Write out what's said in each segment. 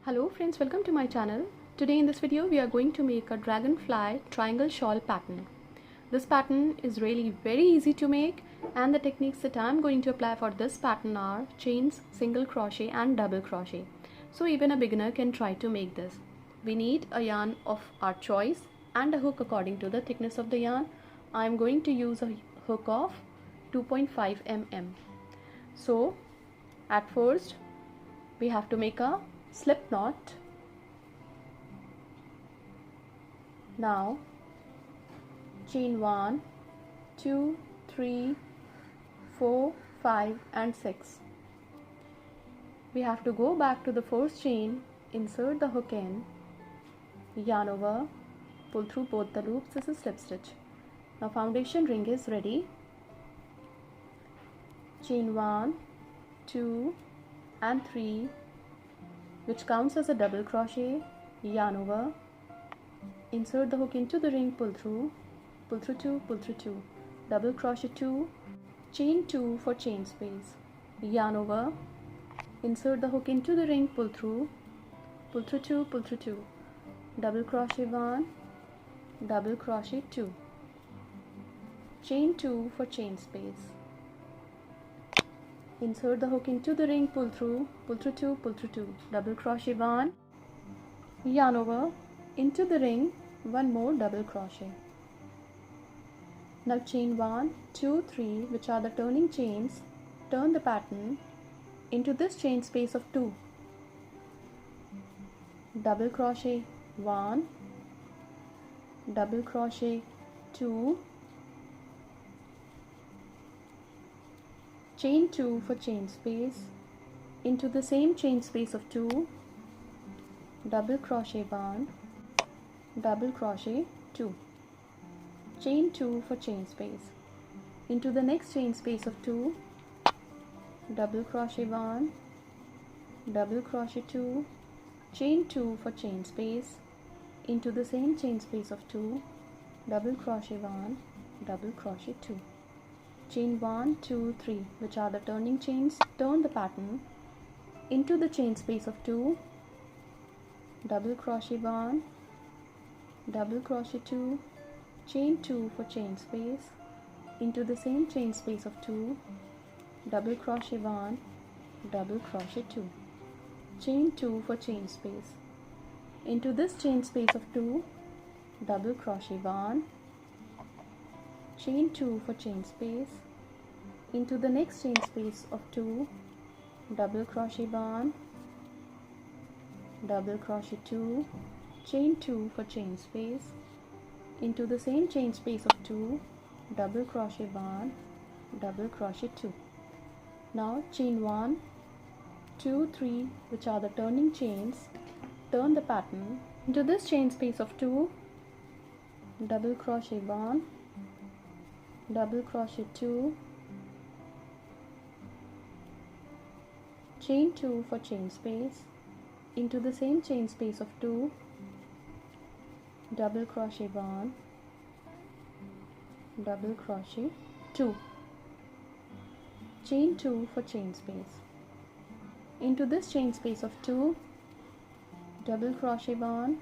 Hello friends, welcome to my channel. Today in this video we are going to make a dragonfly triangle shawl pattern. This pattern is really very easy to make, and the techniques that I am going to apply for this pattern are chains, single crochet and double crochet. So even a beginner can try to make this. We need a yarn of our choice and a hook according to the thickness of the yarn. I am going to use a hook of 2.5 mm. So at first we have to make a slip knot. Now chain 1, 2, 3, 4, 5 and 6. We have to go back to the first chain, insert the hook in, yarn over, pull through both the loops. This is slip stitch. Now foundation ring is ready. Chain 1, 2 and 3, which counts as a double crochet, yarn over, insert the hook into the ring, pull through 2, pull through 2, double crochet 2, chain 2 for chain space, yarn over, insert the hook into the ring, pull through 2, pull through 2, double crochet 1, double crochet 2, chain 2 for chain space, insert the hook into the ring, pull through 2, pull through 2, double crochet 1, yarn over, into the ring, one more double crochet. Now chain 1, 2, 3, which are the turning chains, turn the pattern into this chain space of 2, double crochet 1, double crochet 2, chain 2 for chain space, into the same chain space of 2, double crochet 1, double crochet 2, chain 2 for chain space, into the next chain space of 2, double crochet 1, double crochet 2, chain 2 for chain space, into the same chain space of 2, double crochet 1, double crochet 2, chain 1, 2, 3, which are the turning chains, turn the pattern into the chain space of 2, double crochet 1, double crochet 2, chain 2 for chain space, into the same chain space of 2, double crochet 1, double crochet 2, chain 2 for chain space, into this chain space of 2, double crochet 1, chain 2 for chain space, into the next chain space of 2, double crochet 1, double crochet 2, chain 2 for chain space, into the same chain space of 2, double crochet 1, double crochet 2. Now chain 1, 2, 3, which are the turning chains, turn the pattern into this chain space of 2, double crochet 1, double crochet 2, chain 2 for chain space, into the same chain space of 2, double crochet 1, double crochet 2, chain 2 for chain space, into this chain space of 2, double crochet 1,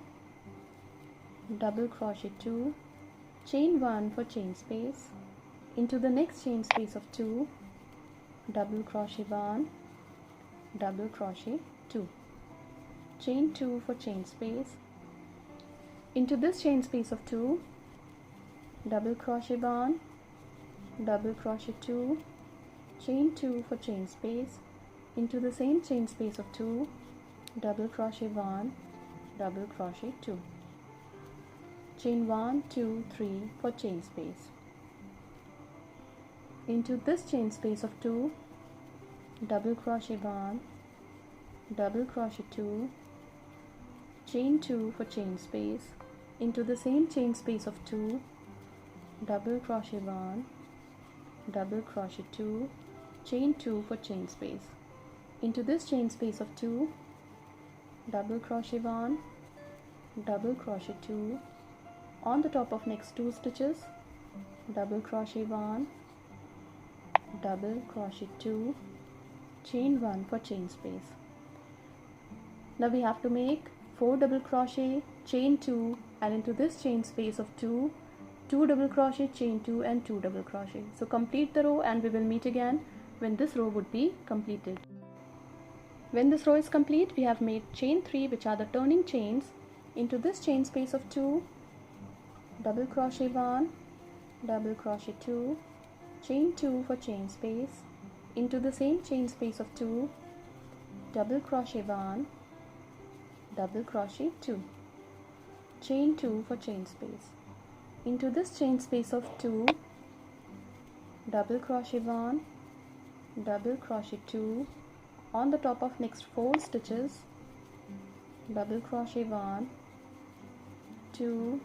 double crochet 2, chain 1 for chain space, into the next chain space of 2, double crochet 1, double crochet 2, chain 2 for chain space, into this chain space of 2, double crochet 1, double crochet 2, chain 2 for chain space, into the same chain space of 2, double crochet 1, double crochet 2, chain 1, 2, 3 for chain space, into this chain space of 2, double crochet 1, double crochet 2, chain 2 for chain space, into the same chain space of 2, double crochet 1, double crochet 2, chain 2 for chain space, into this chain space of 2, double crochet 1, double crochet 2, on the top of next 2 stitches, double crochet 1, double crochet 2, chain 1 for chain space, Now we have to make 4 double crochet, chain 2, and into this chain space of 2, 2 double crochet, chain 2 and 2 double crochet. So complete the row and we will meet again when this row would be completed. When this row is complete, we have made chain 3, which are the turning chains. Into this chain space of 2, double crochet 1, double crochet 2, chain 2 for chain space. Into the same chain space of 2, double crochet 1, double crochet 2, chain 2 for chain space. Into this chain space of 2, double crochet 1, double crochet 2, on the top of next 4 stitches, double crochet 1, 2,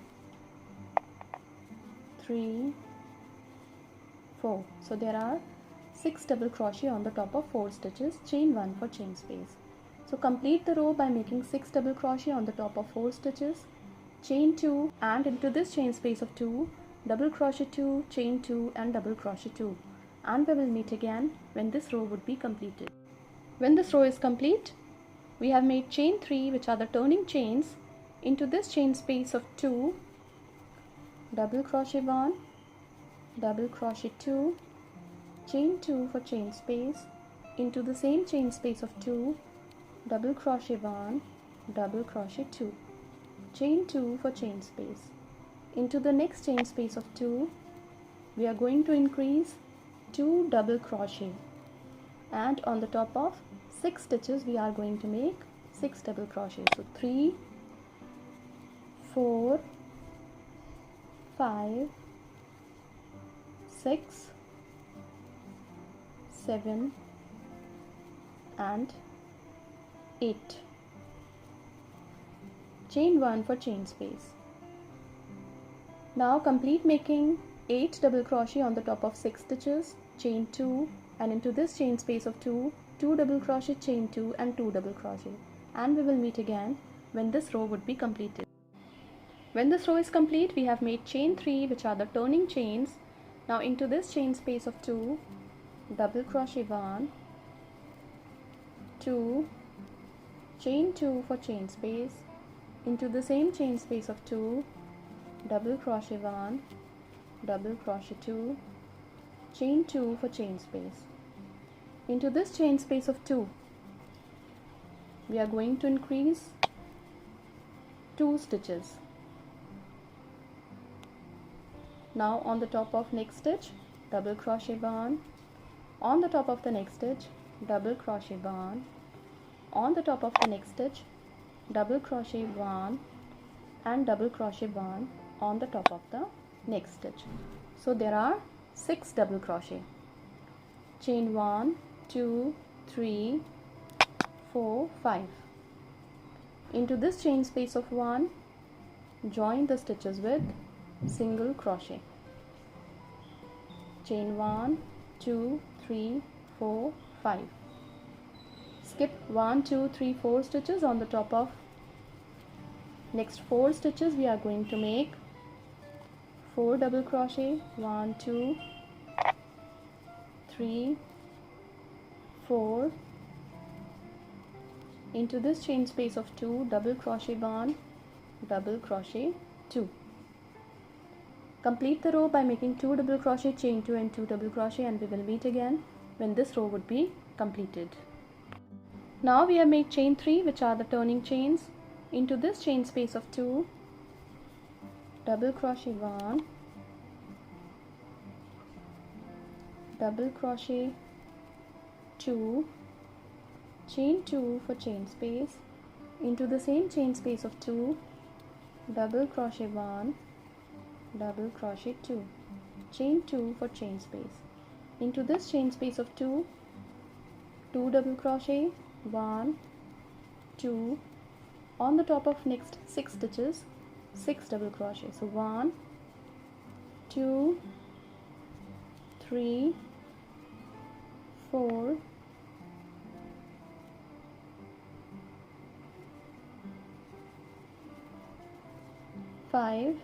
3, 4. So there are 6 double crochet on the top of 4 stitches, chain 1 for chain space. So complete the row by making 6 double crochet on the top of 4 stitches, chain 2, and into this chain space of 2, double crochet 2, chain 2 and double crochet 2, and we will meet again when this row would be completed. When this row is complete, we have made chain 3, which are the turning chains. Into this chain space of 2, double crochet 1, double crochet 2, chain 2 for chain space. Into the same chain space of 2, double crochet 1, double crochet 2, chain 2 for chain space. Into the next chain space of 2, we are going to increase 2 double crochet, and on the top of 6 stitches we are going to make 6 double crochet. So 3, 4, 5, 6, 7 and 8. Chain 1 for chain space. Now complete making 8 double crochet on the top of 6 stitches, chain 2, and into this chain space of 2, 2 double crochet, chain 2 and 2 double crochet, and we will meet again when this row would be completed. When this row is complete, we have made chain 3, which are the turning chains. Now into this chain space of 2, double crochet 1, 2, chain 2 for chain space. Into the same chain space of 2, double crochet 1, double crochet 2, chain 2 for chain space. Into this chain space of 2, we are going to increase 2 stitches. Now on the top of next stitch, double crochet 1, on the top of the next stitch, double crochet 1, on the top of the next stitch, double crochet 1 and double crochet 1 on the top of the next stitch. So there are 6 double crochet. Chain 1, 2, 3, 4, 5. Into this chain space of 1, join the stitches with single crochet. Chain 1, 2, 3, 4, 5. Skip 1, 2, 3, 4 stitches. On the top of next 4 stitches we are going to make 4 double crochet, 1, 2, 3, 4. Into this chain space of 2, double crochet 1, double crochet 2. Complete the row by making 2 double crochet, chain 2 and 2 double crochet, and we will meet again when this row would be completed. Now we have made chain 3, which are the turning chains. Into this chain space of 2, double crochet 1, double crochet 2, chain 2 for chain space. Into the same chain space of 2, double crochet 1, double crochet 2, chain 2 for chain space. Into this chain space of 2, 2 double crochet, 1, 2, on the top of next 6 stitches, 6 double crochet. So 1, 2, 3, 4, 5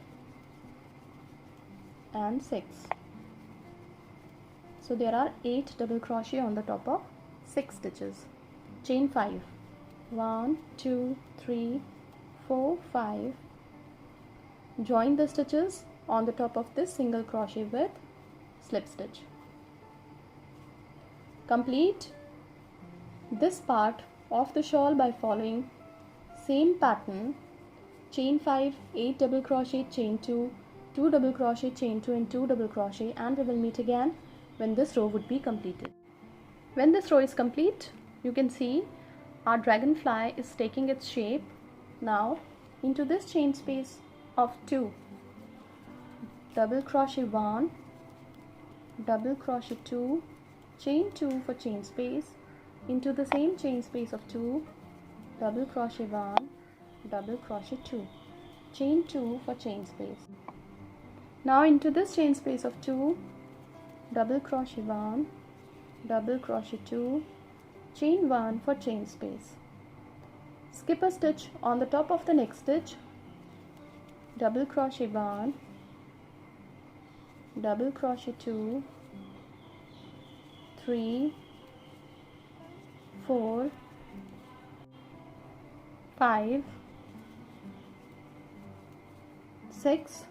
and 6. So there are 8 double crochet on the top of 6 stitches. Chain 5. 1 2 3 4 5. Join the stitches on the top of this single crochet with slip stitch. Complete this part of the shawl by following same pattern: chain 5, 8 double crochet, chain 2, 2 double crochet, chain 2 and 2 double crochet, and we will meet again when this row would be completed. When this row is complete, you can see our dragonfly is taking its shape. Now into this chain space of 2, double crochet 1, double crochet 2, chain 2 for chain space, into the same chain space of 2, double crochet 1, double crochet 2, chain 2 for chain space. Now into this chain space of 2, double crochet 1, double crochet 2, chain 1 for chain space. Skip a stitch on the top of the next stitch, double crochet 1, double crochet 2, 3, 4, 5, 6,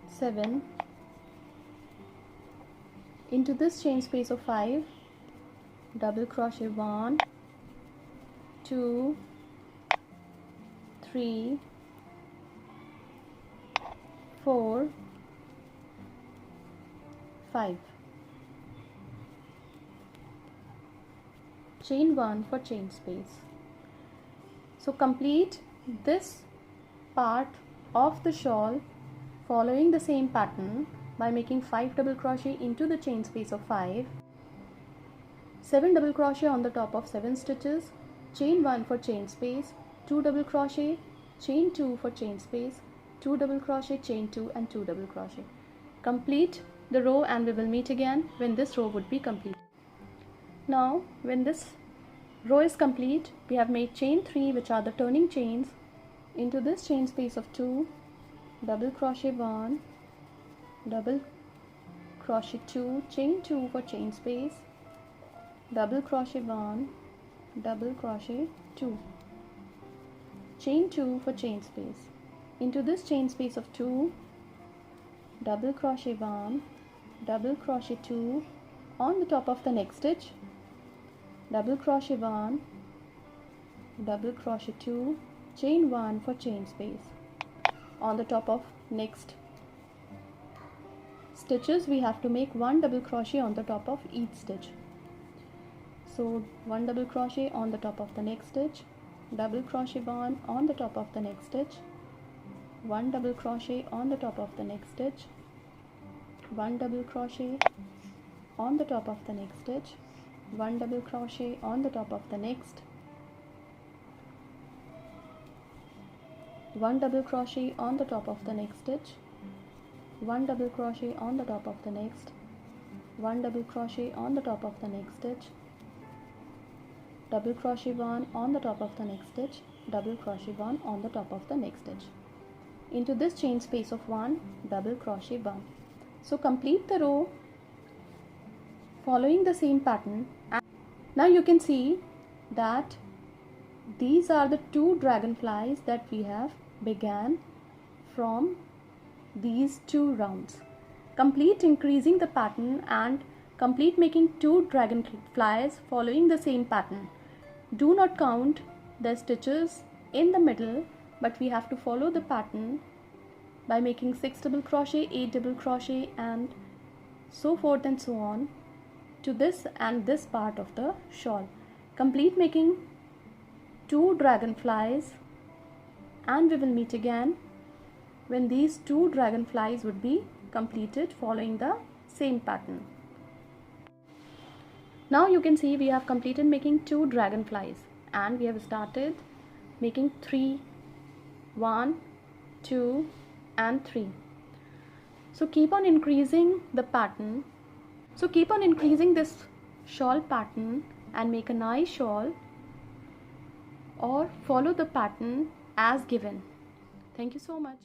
7. Into this chain space of 5, double crochet 1, 2, 3, 4, 5. Chain 1 for chain space. So complete this part of the shawl following the same pattern by making 5 double crochet into the chain space of 5, 7 double crochet on the top of 7 stitches, chain 1 for chain space, 2 double crochet, chain 2 for chain space, 2 double crochet, chain 2 and 2 double crochet. Complete the row and we will meet again when this row would be complete. Now when this row is complete, we have made chain 3, which are the turning chains. Into this chain space of 2, double crochet 1, double crochet 2, chain 2 for chain space, double crochet 1, double crochet 2, chain 2 for chain space. Into this chain space of 2, double crochet 1, double crochet 2, on the top of the next stitch, double crochet 1, double crochet 2, chain 1 for chain space. On the top of next stitches, we have to make 1 double crochet on the top of each stitch. So 1 double crochet on the top of the next stitch, double crochet 1 on the top of the next stitch, 1 double crochet on the top of the next stitch, 1 double crochet on the top of the next stitch, 1 double crochet on the top of the next, 1 double crochet on the top of the next stitch, 1 double crochet on the top of the next, 1 double crochet on the top of the next stitch, double crochet 1 on the top of the next stitch, double crochet 1 on the top of the next stitch. Into this chain space of 1, double crochet 1. So complete the row following the same pattern. Now you can see that these are the 2 dragonflies that we have began from these 2 rounds. Complete increasing the pattern and complete making 2 dragonflies following the same pattern. Do not count the stitches in the middle, but we have to follow the pattern by making 6 double crochet, 8 double crochet and so forth and so on to this and this part of the shawl. Complete making 2 dragonflies and we will meet again when these 2 dragonflies would be completed following the same pattern. Now you can see we have completed making 2 dragonflies and we have started making 3, 1, 2 and 3. So keep on increasing the pattern. So keep on increasing this shawl pattern and make a nice shawl or follow the pattern as given. Thank you so much.